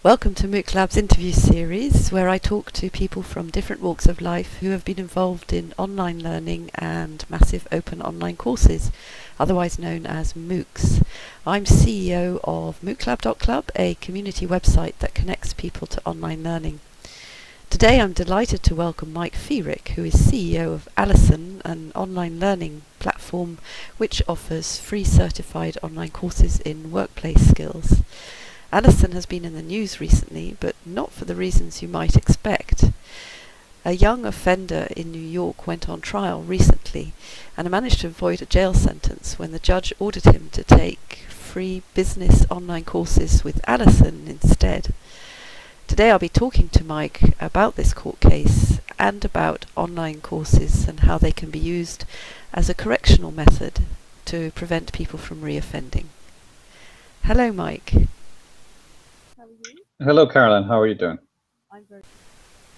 Welcome to MOOC Lab's interview series, where I talk to people from different walks of life who have been involved in online learning and massive open online courses, otherwise known as MOOCs. I'm CEO of mooklab.club, a community website that connects people to online learning. Today I'm delighted to welcome Mike Feerick, who is CEO of ALISON, an online learning platform which offers free certified online courses in workplace skills. ALISON has been in the news recently, but not for the reasons you might expect. A young offender in New York went on trial recently and managed to avoid a jail sentence when the judge ordered him to take free business online courses with ALISON instead. Today I'll be talking to Mike about this court case and about online courses and how they can be used as a correctional method to prevent people from reoffending. Hello, Mike. Hello, Caroline. How are you doing?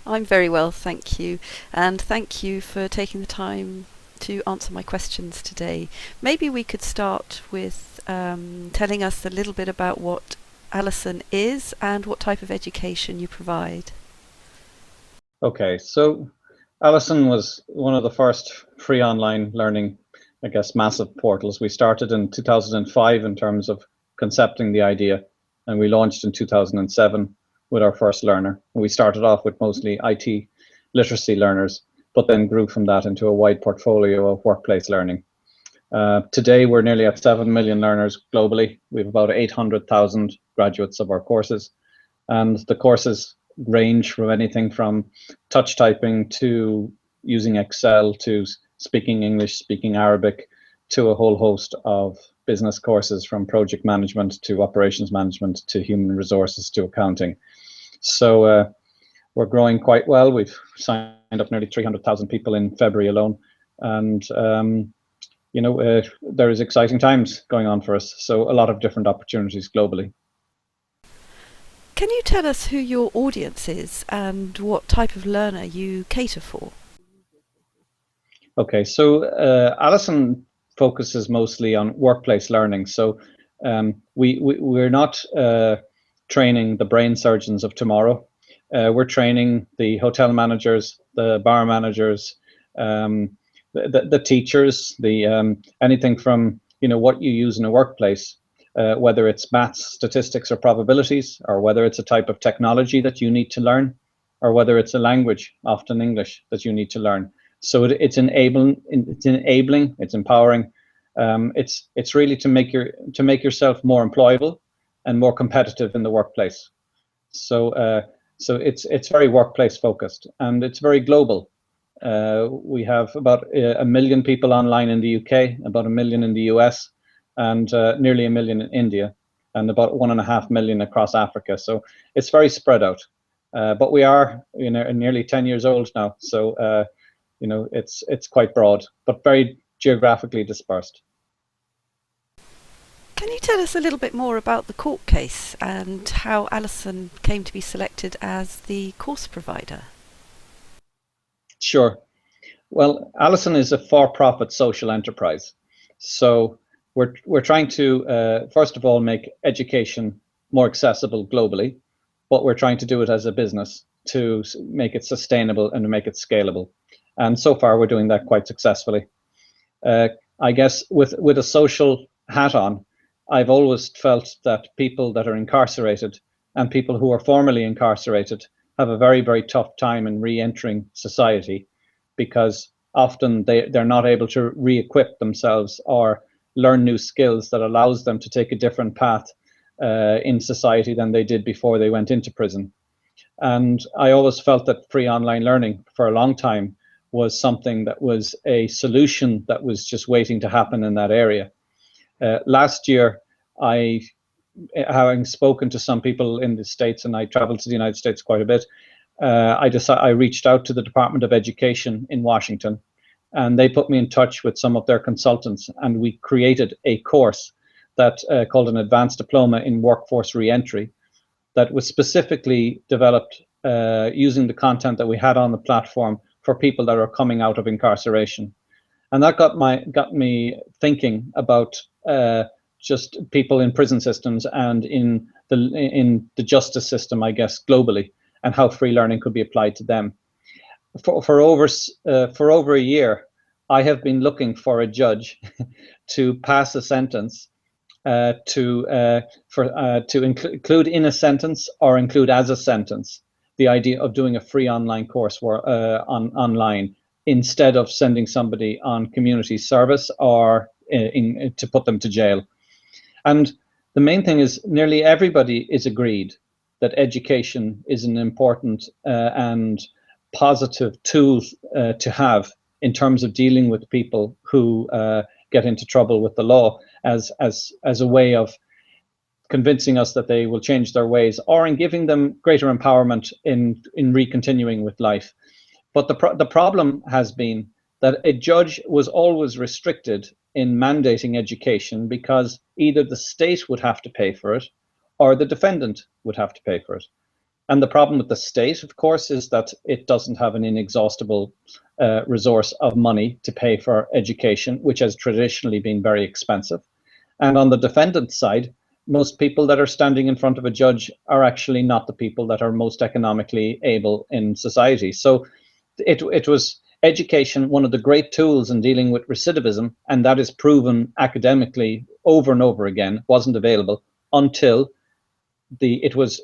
I'm very well, thank you. And thank you for taking the time to answer my questions today. Maybe we could start with telling us a little bit about what ALISON is and what type of education you provide. Okay, so ALISON was one of the first free online learning, massive portals. We started in 2005 in terms of concepting the idea, and we launched in 2007 with our first learner. We started off with mostly IT literacy learners, but then grew from that into a wide portfolio of workplace learning. Today, we're nearly at 7 million learners globally. We have about 800,000 graduates of our courses, and the courses range from anything from touch typing to using Excel to speaking English, speaking Arabic, to a whole host of business courses from project management to operations management to human resources to accounting. So we're growing quite well. We've signed up nearly 300,000 people in February alone, and there is exciting times going on for us. So a lot of different opportunities globally. Can you tell us who your audience is and what type of learner you cater for? Okay, so ALISON focuses mostly on workplace learning. So we're not training the brain surgeons of tomorrow. We're training the hotel managers, the bar managers, the teachers, anything from what you use in a workplace, whether it's maths, statistics, or probabilities, or whether it's a type of technology that you need to learn, or whether it's a language, often English, that you need to learn. So it's enabling, it's empowering. It's really to make yourself more employable and more competitive in the workplace. So it's very workplace focused, and it's very global. We have about 1 million people online in the UK, about 1 million in the US, and nearly 1 million in India, and about 1.5 million across Africa. So it's very spread out. But we are nearly 10 years old now, so it's quite broad, but very geographically dispersed. Can you tell us a little bit more about the court case and how ALISON came to be selected as the course provider? Sure. Well, ALISON is a for-profit social enterprise. So we're trying to, first of all, make education more accessible globally, but we're trying to do it as a business to make it sustainable and to make it scalable. And so far, we're doing that quite successfully. I guess with a social hat on, I've always felt that people that are incarcerated and people who are formerly incarcerated have a very, very tough time in re-entering society, because often they're not able to re-equip themselves or learn new skills that allows them to take a different path in society than they did before they went into prison. And I always felt that free online learning for a long time was something that was a solution that was just waiting to happen in that area. Last year, having spoken to some people in the States, and I traveled to the United States quite a bit, I reached out to the Department of Education in Washington, and they put me in touch with some of their consultants, and we created a course that called an Advanced Diploma in Workforce Reentry, that was specifically developed using the content that we had on the platform for people that are coming out of incarceration. And that got me thinking about just people in prison systems and in the justice system, I guess, globally, and how free learning could be applied to them. For over a year, I have been looking for a judge to pass a sentence to include in a sentence or include as a sentence the idea of doing a free online course online instead of sending somebody on community service or to put them to jail. And the main thing is nearly everybody is agreed that education is an important and positive tool to have in terms of dealing with people who get into trouble with the law as a way of convincing us that they will change their ways, or in giving them greater empowerment in re-continuing with life. But the problem has been that a judge was always restricted in mandating education because either the state would have to pay for it or the defendant would have to pay for it. And the problem with the state, of course, is that it doesn't have an inexhaustible resource of money to pay for education, which has traditionally been very expensive. And on the defendant side, most people that are standing in front of a judge are actually not the people that are most economically able in society. So it was education, one of the great tools in dealing with recidivism, and that is proven academically over and over again, wasn't available until it was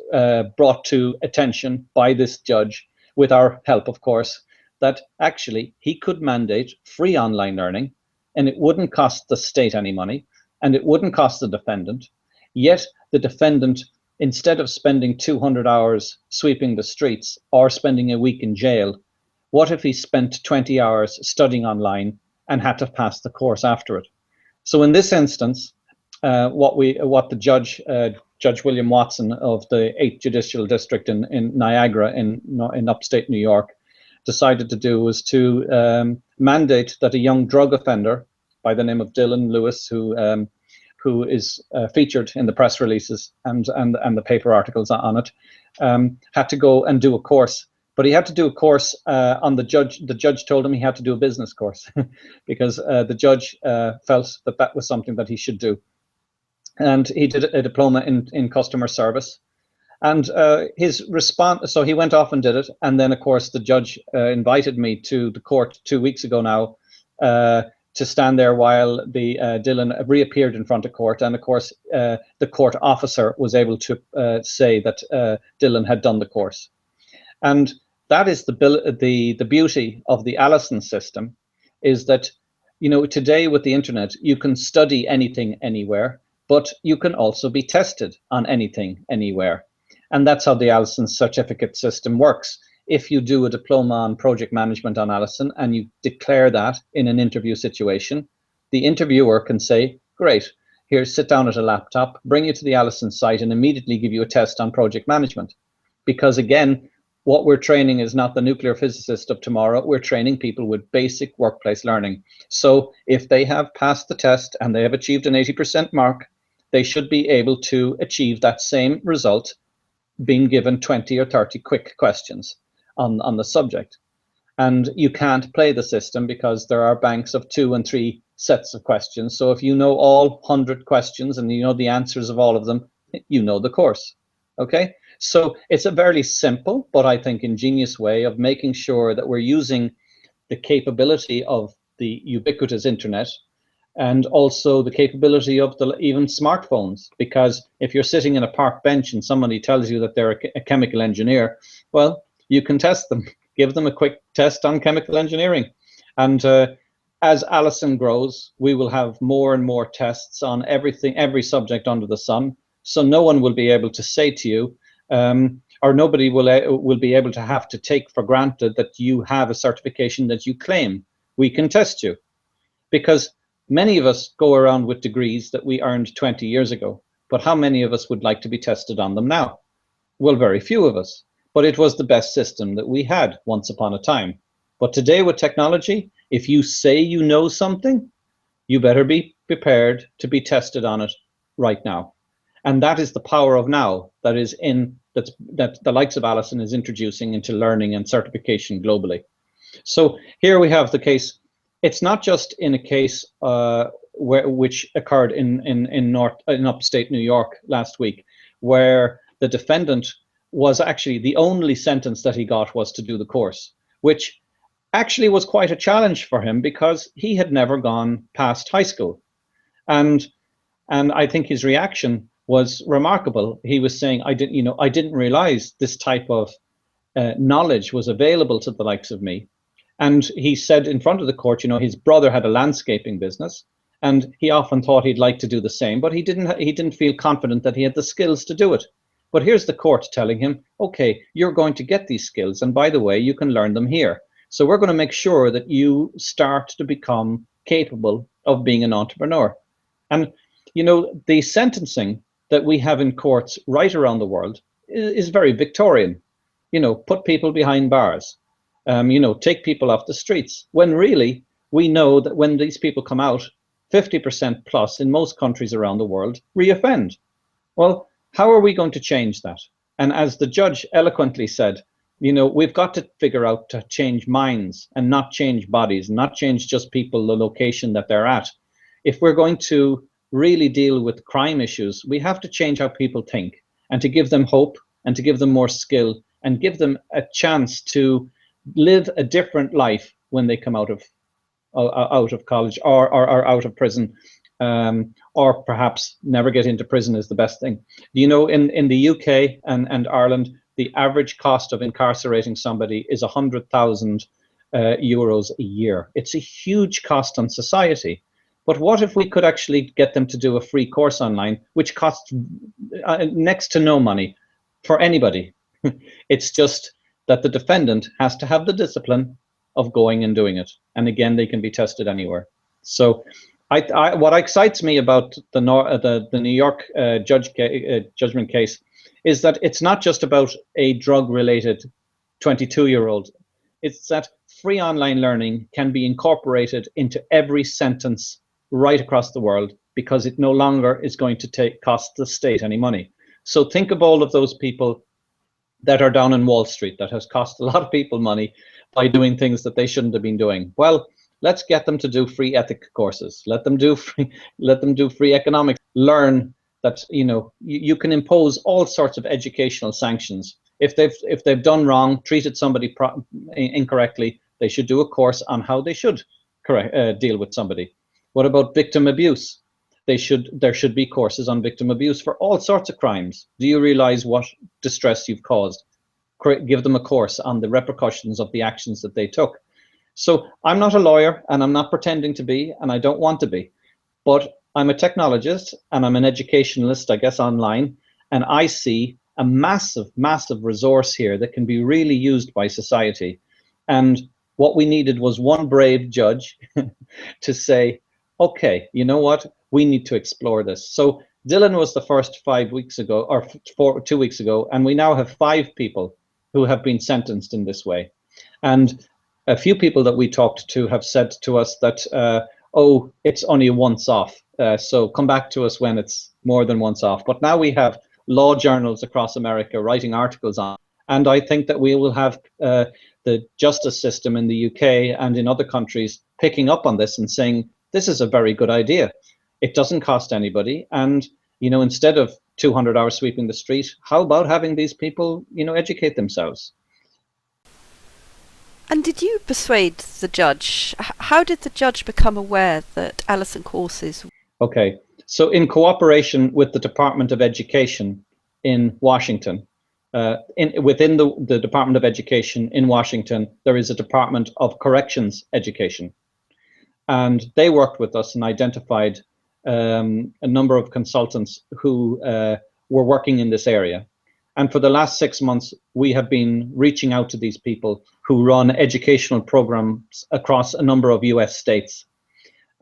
brought to attention by this judge, with our help, of course, that actually he could mandate free online learning, and it wouldn't cost the state any money, and it wouldn't cost the defendant. Yet the defendant, instead of spending 200 hours sweeping the streets or spending a week in jail, what if he spent 20 hours studying online and had to pass the course after it? So in this instance, what the Judge William Watson of the 8th Judicial District in Niagara in upstate New York decided to do was to mandate that a young drug offender by the name of Dylan Lewis, who is featured in the press releases and the paper articles on it, had to go and do a course. But he had to do a course on the judge. The judge told him he had to do a business course because the judge felt that that was something that he should do. And he did a diploma in customer service. And his response, so he went off and did it. And then, of course, the judge invited me to the court 2 weeks ago now to stand there while the Dylan reappeared in front of court. And of course, the court officer was able to say that Dylan had done the course. And that is the beauty of the ALISON system, is that, today with the internet, you can study anything anywhere, but you can also be tested on anything anywhere. And that's how the ALISON certificate system works. If you do a diploma on project management on ALISON and you declare that in an interview situation, the interviewer can say, great, here, sit down at a laptop, bring you to the ALISON site and immediately give you a test on project management. Because again, what we're training is not the nuclear physicist of tomorrow. We're training people with basic workplace learning. So if they have passed the test and they have achieved an 80% mark, they should be able to achieve that same result being given 20 or 30 quick questions on the subject. And you can't play the system because there are banks of 2 and 3 sets of questions. So if you know all 100 questions and you know the answers of all of them, you know the course. Okay? So it's a very simple, but I think ingenious way of making sure that we're using the capability of the ubiquitous internet and also the capability of even smartphones. Because if you're sitting in a park bench and somebody tells you that they're a chemical engineer, well, you can test them, give them a quick test on chemical engineering. And as ALISON grows, we will have more and more tests on every subject under the sun. So no one will be able to say to you, or nobody will be able to have to take for granted that you have a certification that you claim. We can test you. Because many of us go around with degrees that we earned 20 years ago. But how many of us would like to be tested on them now? Well, very few of us. But it was the best system that we had once upon a time. But today with technology, if you say you know something, you better be prepared to be tested on it right now. And that is the power of now that the likes of ALISON is introducing into learning and certification globally. So here we have the case. It's not just in a case which occurred in upstate New York last week, where the defendant was actually the only sentence that he got was to do the course, which actually was quite a challenge for him because he had never gone past high school. And I think his reaction was remarkable. He was saying, I didn't realize this type of knowledge was available to the likes of me. And he said in front of the court, his brother had a landscaping business, and he often thought he'd like to do the same, but he didn't feel confident that he had the skills to do it. But here's the court telling him, okay, you're going to get these skills, and by the way, you can learn them here. So we're going to make sure that you start to become capable of being an entrepreneur. And the sentencing that we have in courts right around the world is very Victorian. Put people behind bars, take people off the streets, when really we know that when these people come out, 50% plus in most countries around the world reoffend. Well, how are we going to change that? And as the judge eloquently said, we've got to figure out to change minds and not change bodies, not change just people, the location that they're at. If we're going to really deal with crime issues, we have to change how people think, and to give them hope, and to give them more skill, and give them a chance to live a different life when they come out of college or out of prison, or perhaps never get into prison is the best thing. In the UK and Ireland, the average cost of incarcerating somebody is 100,000 euros a year. It's a huge cost on society. But what if we could actually get them to do a free course online, which costs next to no money for anybody? It's just that the defendant has to have the discipline of going and doing it. And again, they can be tested anywhere. So what excites me about the New York judgment case is that it's not just about a drug-related 22-year-old. It's that free online learning can be incorporated into every sentence right across the world, because it no longer is going to cost the state any money. So think of all of those people that are down in Wall Street that has cost a lot of people money by doing things that they shouldn't have been doing. Well, let's get them to do free ethics courses. Let them do free economics. Learn that you can impose all sorts of educational sanctions. If they've done wrong, treated somebody incorrectly, they should do a course on how they should deal with somebody. What about victim abuse? There should be courses on victim abuse for all sorts of crimes. Do you realize what distress you've caused? Give them a course on the repercussions of the actions that they took. So I'm not a lawyer, and I'm not pretending to be, and I don't want to be, but I'm a technologist and I'm an educationalist, I guess, online, and I see a massive, massive resource here that can be really used by society. And what we needed was one brave judge to say, okay, you know what? We need to explore this. So Dylan was the first 5 weeks ago, or 2 weeks ago, and we now have 5 people who have been sentenced in this way. And a few people that we talked to have said to us that, oh, it's only a once off. So come back to us when it's more than once off. But now we have law journals across America writing articles on, and I think that we will have the justice system in the UK and in other countries picking up on this and saying, this is a very good idea. It doesn't cost anybody. And, instead of 200 hours sweeping the street, how about having these people, educate themselves? And did you persuade the judge? How did the judge become aware that ALISON courses? Okay, so in cooperation with the Department of Education in Washington, within the Department of Education in Washington, there is a Department of Corrections Education. And they worked with us and identified a number of consultants who were working in this area. And for the last 6 months, we have been reaching out to these people who run educational programs across a number of US states.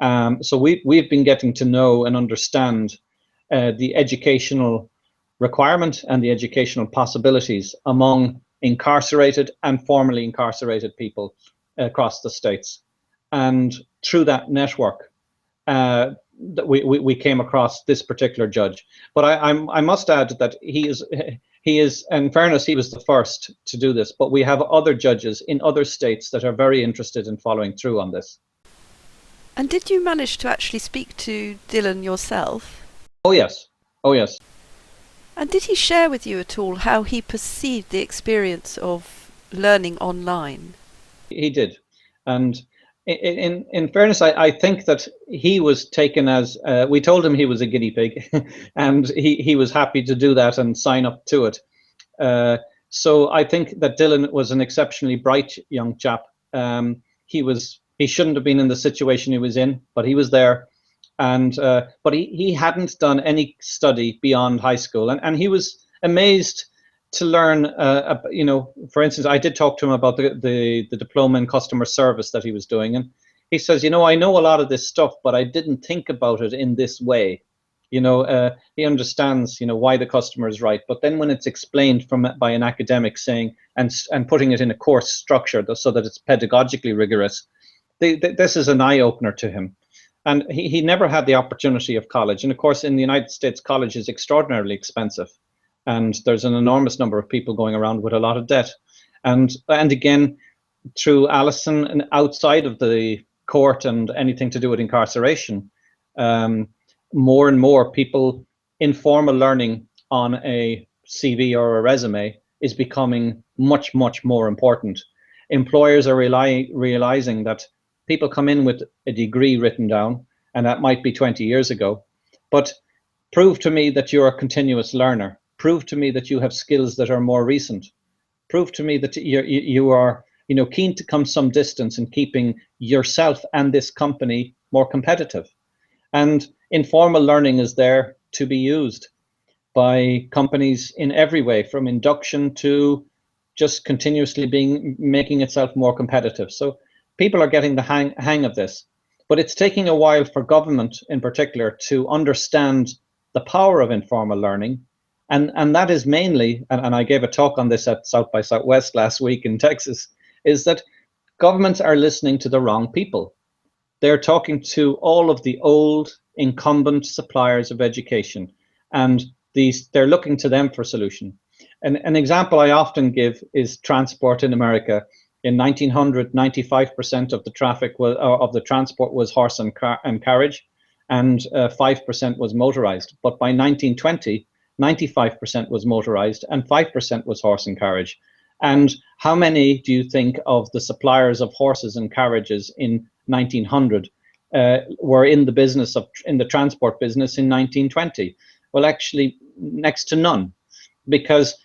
So we've been getting to know and understand the educational requirement and the educational possibilities among incarcerated and formerly incarcerated people across the states. And through that network, that we came across this particular judge. But I must add that he is, in fairness, he was the first to do this, but we have other judges in other states that are very interested in following through on this. And did you manage to actually speak to Dylan yourself? Oh yes, oh yes. And did he share with you at all how he perceived the experience of learning online? He did, and in fairness, I think that he was taken as we told him he was a guinea pig, and he was happy to do that and sign up to it. Uh, so I think that Dylan was an exceptionally bright young chap. He shouldn't have been in the situation he was in, but he was there, and but he hadn't done any study beyond high school, and he was amazed to learn. For instance, I did talk to him about the diploma in customer service that he was doing, and he says, I know a lot of this stuff, but I didn't think about it in this way. He understands, why the customer is right, but then when it's explained by an academic saying and putting it in a course structure so that it's pedagogically rigorous, this is an eye opener to him. And he never had the opportunity of college. And of course, in the United States, college is extraordinarily expensive. And there's an enormous number of people going around with a lot of debt. And again, through ALISON and outside of the court and anything to do with incarceration, more and more people, informal learning on a CV or a resume is becoming much, much more important. Employers are realizing that people come in with a degree written down, and that might be 20 years ago, but prove to me that you're a continuous learner. Prove to me that you have skills that are more recent. Prove to me that you are keen to come some distance in keeping yourself and this company more competitive. And informal learning is there to be used by companies in every way, from induction to just continuously making itself more competitive. So people are getting the hang of this, but it's taking a while for government in particular to understand the power of informal learning. And that is mainly, and I gave a talk on this at South by Southwest last week in Texas, is that governments are listening to the wrong people. They're talking to all of the old incumbent suppliers of education, and they're looking to them for solution. And an example I often give is transport in America. In 1900, 95% of the traffic of the transport was horse and carriage, and 5% was motorized. But by 1920, 95% was motorized and 5% was horse and carriage. And how many do you think of the suppliers of horses and carriages in 1900 were in the transport business in 1920? Well, actually, next to none.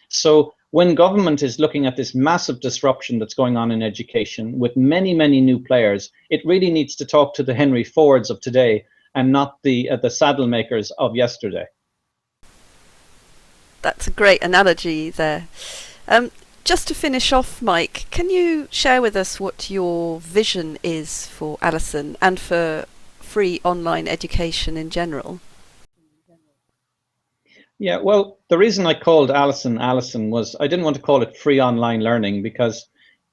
So when government is looking at this massive disruption that's going on in education with many, many new players, it really needs to talk to the Henry Fords of today and not the saddle makers of yesterday. That's a great analogy there. Just to finish off, Mike, can you share with us what your vision is for ALISON and for free online education in general? Yeah, well, the reason I called ALISON was I didn't want to call it free online learning, because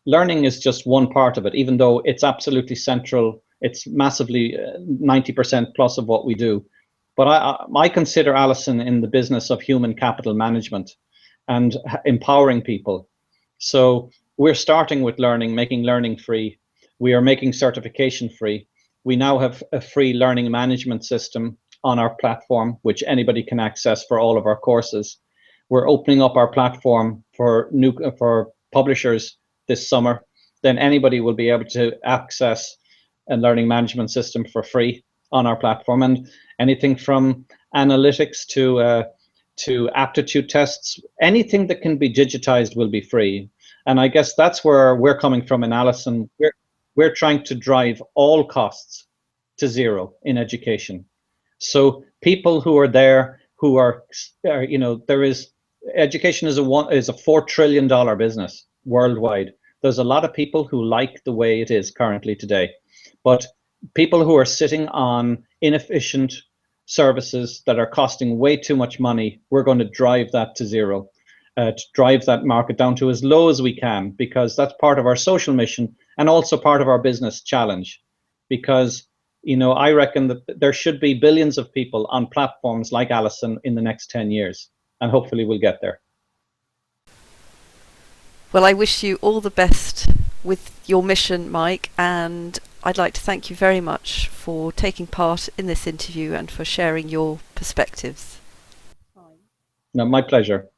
learning is just one part of it, even though it's absolutely central. It's massively 90% plus of what we do. But I consider ALISON in the business of human capital management and empowering people. So we're starting with learning, making learning free. We are making certification free. We now have a free learning management system on our platform, which anybody can access for all of our courses. We're opening up our platform for publishers this summer. Then anybody will be able to access a learning management system for free on our platform, and anything from analytics to aptitude tests, anything that can be digitized will be free. And I guess that's where we're coming from in ALISON. We're trying to drive all costs to zero in education. So people who are there, who are education is a $4 trillion business worldwide. There's a lot of people who like the way it is currently today, but people who are sitting on inefficient services that are costing way too much money, we're going to drive that to zero, to drive that market down to as low as we can, because that's part of our social mission and also part of our business challenge. Because I reckon that there should be billions of people on platforms like ALISON in the next 10 years, and hopefully we'll get there. Well, I wish you all the best with your mission, Mike, and I'd like to thank you very much for taking part in this interview and for sharing your perspectives. No, my pleasure.